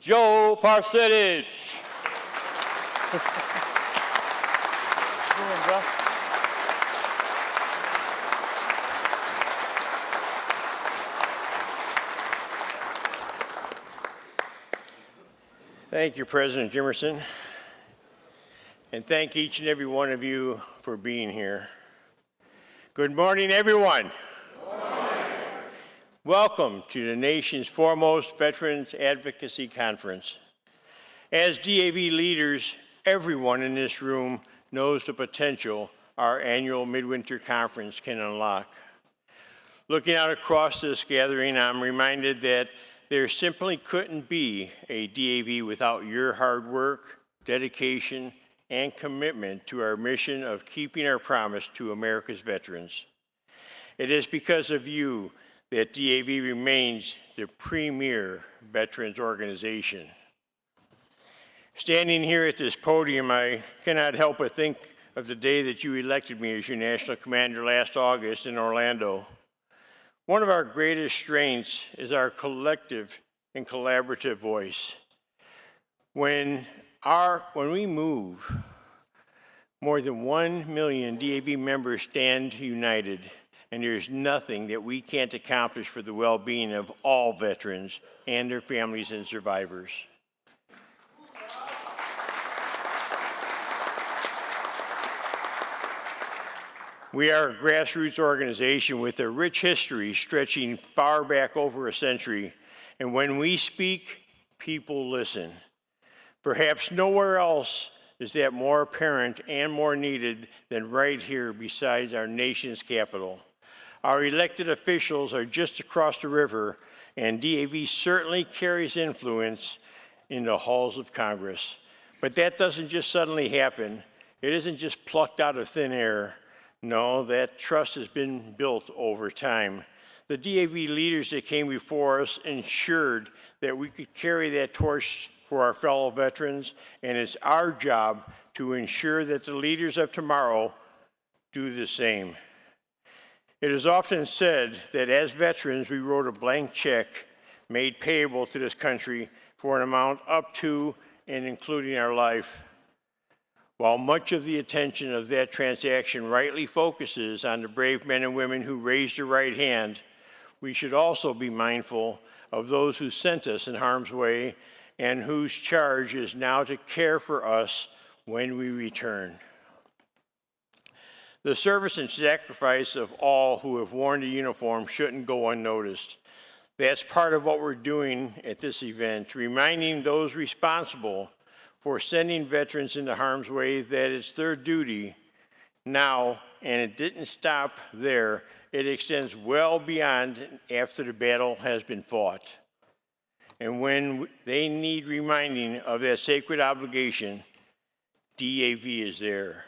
Joe Parsetich. Thank you, President Jimerson, and thank each and every one of you for being here. Good morning, everyone. Good morning. Welcome to the nation's foremost Veterans Advocacy Conference. As DAV leaders, everyone in this room knows the potential our annual Midwinter Conference can unlock. Looking out across this gathering, I'm reminded that there simply couldn't be a DAV without your hard work, dedication, and commitment to our mission of keeping our promise to America's veterans. It is because of you that DAV remains the premier veterans organization. Standing here at this podium, I cannot help but think of the day that you elected me as your national commander last August in Orlando. One of our greatest strengths is our collective and collaborative voice. When we move, more than 1 million DAV members stand united, and there's nothing that we can't accomplish for the well-being of all veterans and their families and survivors. We are a grassroots organization with a rich history stretching far back over a century, and when we speak, people listen. Perhaps nowhere else is that more apparent and more needed than right here beside our nation's capital. Our elected officials are just across the river, and DAV certainly carries influence in the halls of Congress. But that doesn't just suddenly happen. It isn't just plucked out of thin air. No, that trust has been built over time. The DAV leaders that came before us ensured that we could carry that torch for our fellow veterans, and it's our job to ensure that the leaders of tomorrow do the same. It is often said that as veterans, we wrote a blank check made payable to this country for an amount up to and including our life. While much of the attention of that transaction rightly focuses on the brave men and women who raised their right hand, we should also be mindful of those who sent us in harm's way and whose charge is now to care for us when we return. The service and sacrifice of all who have worn the uniform shouldn't go unnoticed. That's part of what we're doing at this event, reminding those responsible for sending veterans into harm's way that it's their duty now, and it didn't stop there. It extends well beyond after the battle has been fought. And when they need reminding of that sacred obligation, DAV is there.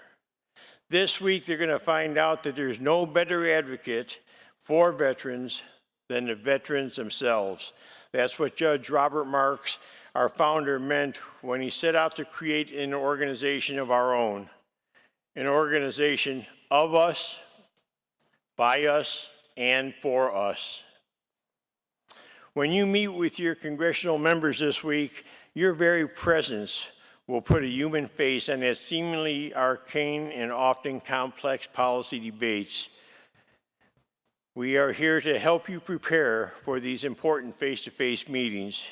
This week, they're going to find out that there's no better advocate for veterans than the veterans themselves. That's what Judge Robert Marks, our founder, meant when he set out to create an organization of our own, an organization of us, by us, and for us. When you meet with your congressional members this week, your very presence will put a human face on that seemingly arcane and often complex policy debates. We are here to help you prepare for these important face-to-face meetings.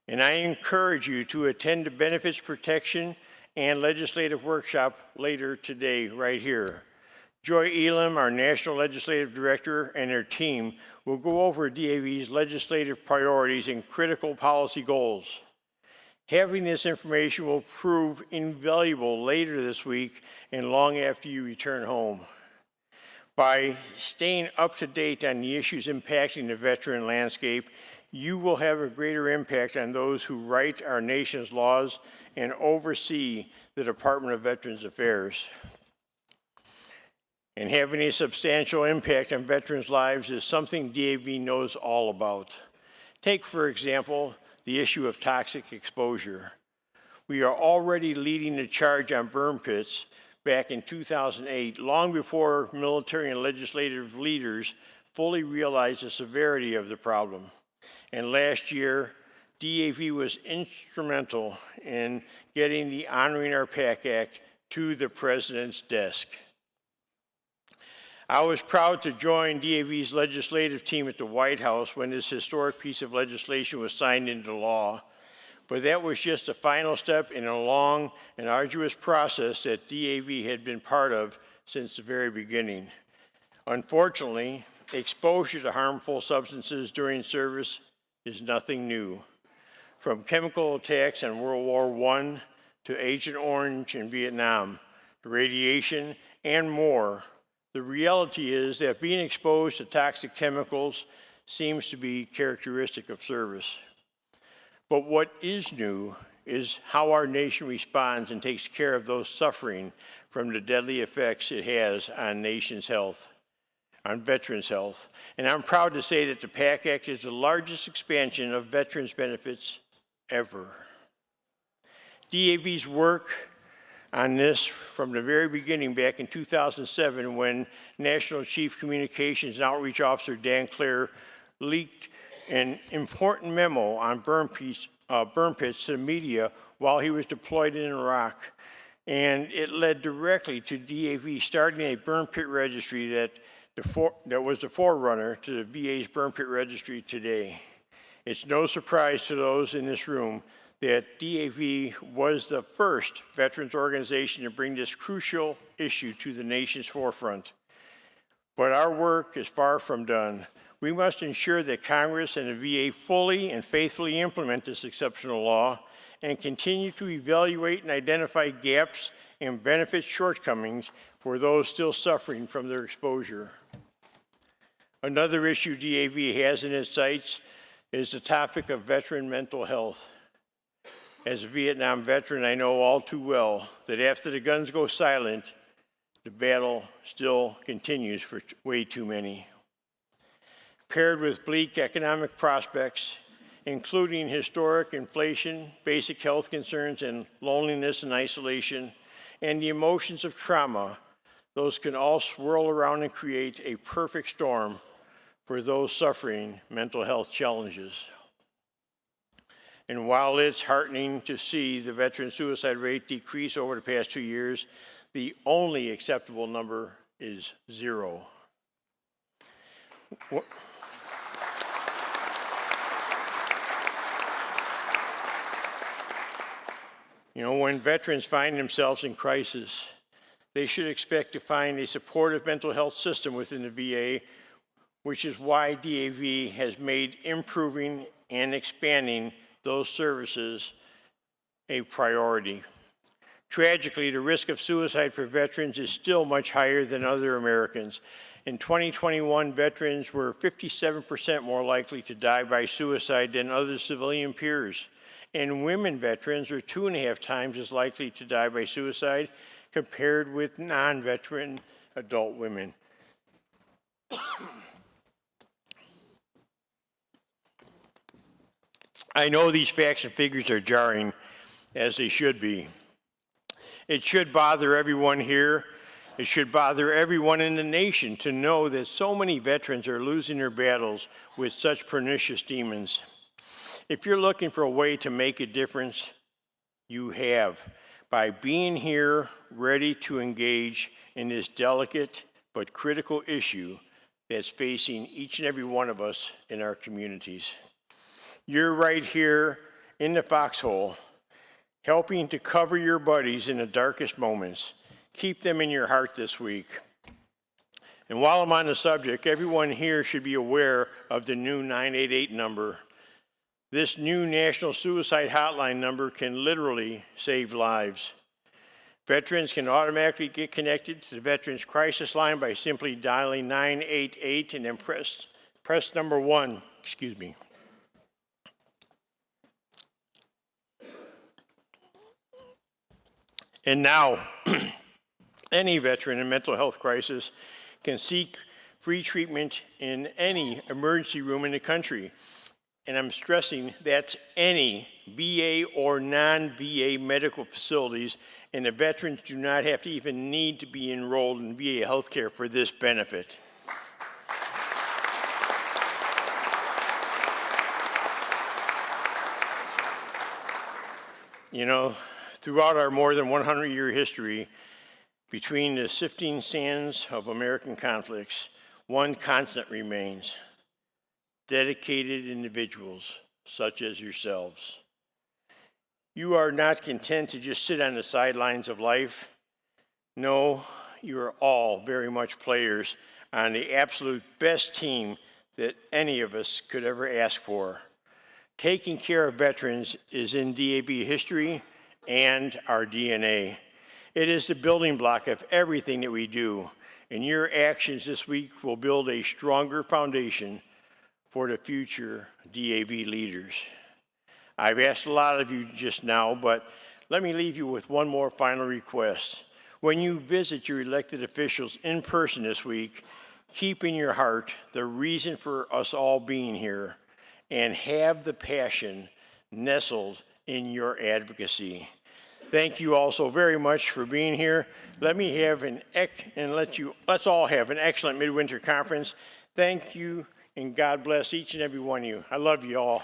And I encourage you to attend the Benefits Protection and Legislative Workshop later today, right here. Joy Elam, our National Legislative Director, and her team will go over DAV's legislative priorities and critical policy goals. Having this information will prove invaluable later this week and long after you return home. By staying up to date on the issues impacting the veteran landscape, you will have a greater impact on those who write our nation's laws and oversee the Department of Veterans Affairs. And having a substantial impact on veterans' lives is something DAV knows all about. Take, for example, the issue of toxic exposure. We are already leading the charge on burn pits back in 2008, long before military and legislative leaders fully realized the severity of the problem. And last year, DAV was instrumental in getting the Honoring Our PAC Act to the President's desk. I was proud to join DAV's legislative team at the White House when this historic piece of legislation was signed into law, but that was just a final step in a long and arduous process that DAV had been part of since the very beginning. Unfortunately, exposure to harmful substances during service is nothing new. From chemical attacks in World War I to Agent Orange in Vietnam, to radiation and more, the reality is that being exposed to toxic chemicals seems to be characteristic of service. But what is new is how our nation responds and takes care of those suffering from the deadly effects it has on nation's health, on veterans' health. And I'm proud to say that the PAC Act is the largest expansion of veterans' benefits ever. DAV's work on this from the very beginning back in 2007 when National Chief Communications and Outreach Officer Dan Clare leaked an important memo on burn pits to the media while he was deployed in Iraq. And it led directly to DAV starting a burn pit registry that was the forerunner to the VA's burn pit registry today. It's no surprise to those in this room that DAV was the first veterans organization to bring this crucial issue to the nation's forefront. But our work is far from done. We must ensure that Congress and the VA fully and faithfully implement this exceptional law and continue to evaluate and identify gaps and benefit shortcomings for those still suffering from their exposure. Another issue DAV has in its sights is the topic of veteran mental health. As a Vietnam veteran, I know all too well that after the guns go silent, the battle still continues for way too many. Paired with bleak economic prospects, including historic inflation, basic health concerns, and loneliness and isolation, and the emotions of trauma, those can all swirl around and create a perfect storm for those suffering mental health challenges. And while it's heartening to see the veteran suicide rate decrease over the past 2 years, the only acceptable number is 0. You know, when veterans find themselves in crisis, they should expect to find a supportive mental health system within the VA, which is why DAV has made improving and expanding those services a priority. Tragically, the risk of suicide for veterans is still much higher than other Americans. In 2021, veterans were 57% more likely to die by suicide than other civilian peers. And women veterans are 2.5 times as likely to die by suicide compared with non-veteran adult women. I know these facts and figures are jarring, as they should be. It should bother everyone here. It should bother everyone in the nation to know that so many veterans are losing their battles with such pernicious demons. If you're looking for a way to make a difference, you have, by being here ready to engage in this delicate but critical issue that's facing each and every one of us in our communities. You're right here in the foxhole, helping to cover your buddies in the darkest moments. Keep them in your heart this week. And while I'm on the subject, everyone here should be aware of the new 988 number. This new national suicide hotline number can literally save lives. Veterans can automatically get connected to the Veterans Crisis Line by simply dialing 988 and then press number 1, And now, any veteran in mental health crisis can seek free treatment in any emergency room in the country. And I'm stressing that's any VA or non-VA medical facilities, and the veterans do not have to even need to be enrolled in VA healthcare for this benefit. You know, throughout our more than 100-year history, between the sifting sands of American conflicts, one constant remains: dedicated individuals such as yourselves. You are not content to just sit on the sidelines of life. No, you are all very much players on the absolute best team that any of us could ever ask for. Taking care of veterans is in DAV history and our DNA. It is the building block of everything that we do, and your actions this week will build a stronger foundation for the future DAV leaders. I've asked a lot of you just now, but let me leave you with one more final request. When you visit your elected officials in person this week, keep in your heart the reason for us all being here and have the passion nestled in your advocacy. Thank you all so very much for being here. Let's all have an excellent Midwinter Conference. Thank you, and God bless each and every one of you. I love you all.